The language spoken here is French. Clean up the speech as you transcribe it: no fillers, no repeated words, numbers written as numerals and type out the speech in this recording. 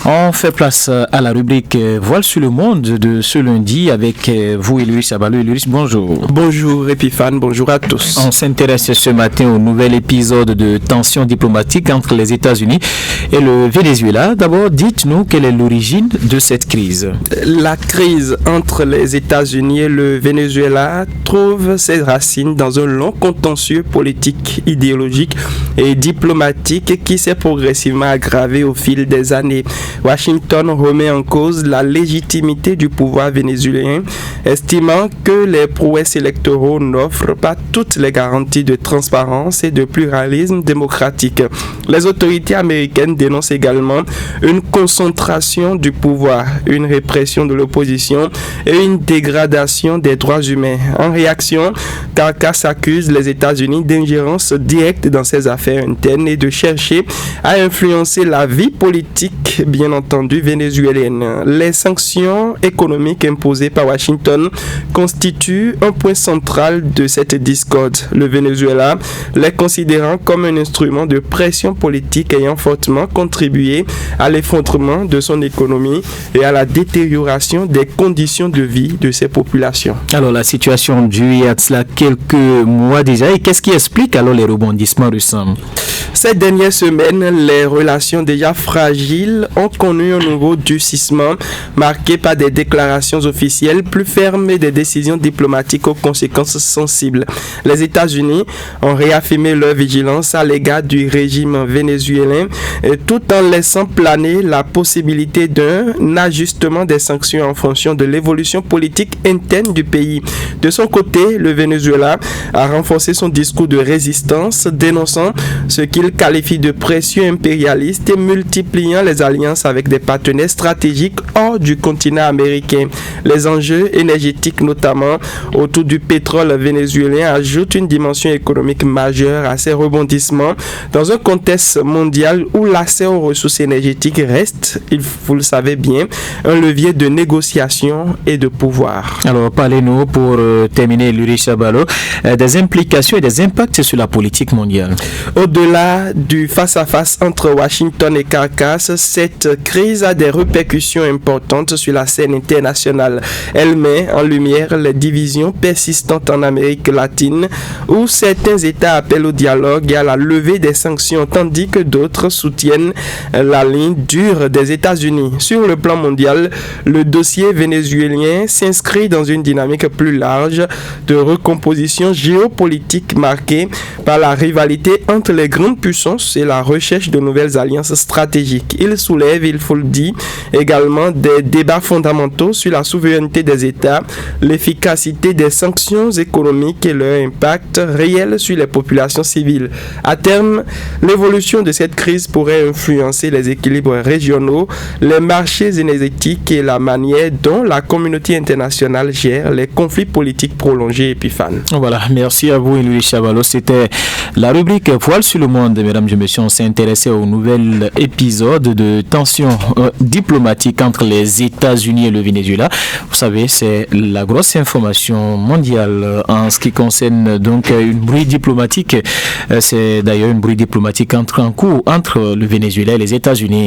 On fait place à la rubrique Voile sur le monde de ce lundi avec vous, Louis Abalo. Louis, bonjour. Bonjour Epiphane, bonjour à tous. On s'intéresse ce matin au nouvel épisode de tensions diplomatiques entre les États-Unis et le Venezuela. D'abord, dites-nous quelle est l'origine de cette crise. La crise entre les États-Unis et le Venezuela trouve ses racines dans un long contentieux politique, idéologique et diplomatique qui s'est progressivement aggravé au fil des années. Washington remet en cause la légitimité du pouvoir vénézuélien, estimant que les prouesses électoraux n'offrent pas toutes les garanties de transparence et de pluralisme démocratique. Les autorités américaines dénoncent également une concentration du pouvoir, une répression de l'opposition et une dégradation des droits humains. En réaction, Caracas accuse les États-Unis d'ingérence directe dans ses affaires internes et de chercher à influencer la vie politique, bien entendu, vénézuélienne. Les sanctions économiques imposées par Washington constituent un point central de cette discorde. Le Venezuela les considérant comme un instrument de pression politique ayant fortement contribué à l'effondrement de son économie et à la détérioration des conditions de vie de ses populations. Alors la situation dure il y a de cela quelques mois déjà, et qu'est-ce qui explique alors les rebondissements récents? Ces dernières semaines, les relations déjà fragiles ont connu un nouveau durcissement marqué par des déclarations officielles plus fermes et des décisions diplomatiques aux conséquences sensibles. Les États-Unis ont réaffirmé leur vigilance à l'égard du régime vénézuélien tout en laissant planer la possibilité d'un ajustement des sanctions en fonction de l'évolution politique interne du pays. De son côté, le Venezuela a renforcé son discours de résistance, dénonçant ce qu'il qualifie de pression impérialiste et multipliant les alliances avec des partenaires stratégiques hors du continent américain. Les enjeux énergétiques, notamment autour du pétrole vénézuélien, ajoutent une dimension économique majeure à ces rebondissements dans un contexte mondial où l'accès aux ressources énergétiques reste, vous le savez bien, un levier de négociation et de pouvoir. Alors, parlez-nous pour terminer, Louis Abalo, des implications et des impacts sur la politique mondiale. Au-delà du face-à-face entre Washington et Caracas, cette crise a des répercussions importantes sur la scène internationale. Elle met en lumière les divisions persistantes en Amérique latine, où certains États appellent au dialogue et à la levée des sanctions, tandis que d'autres soutiennent la ligne dure des États-Unis. Sur le plan mondial, le dossier vénézuélien s'inscrit dans une dynamique plus large de recomposition géopolitique marquée par la rivalité entre les grandes puissances et la recherche de nouvelles alliances stratégiques. Il soulève, il faut le dire, également des débats fondamentaux sur la souveraineté des États, l'efficacité des sanctions économiques et leur impact réel sur les populations civiles. À terme, l'évolution de cette crise pourrait influencer les équilibres régionaux, les marchés énergétiques et la manière dont la communauté internationale gère les conflits politiques prolongés. Epiphane. Voilà, merci à vous, Louis Abalo. C'était la rubrique Voile sur le monde. Mesdames et messieurs, on s'est intéressé au nouvel épisode de tensions diplomatiques entre les États-Unis et le Venezuela. Vous savez, c'est la grosse information mondiale en ce qui concerne donc une bruit diplomatique. C'est d'ailleurs une bruit diplomatique en cours entre le Venezuela et les États-Unis.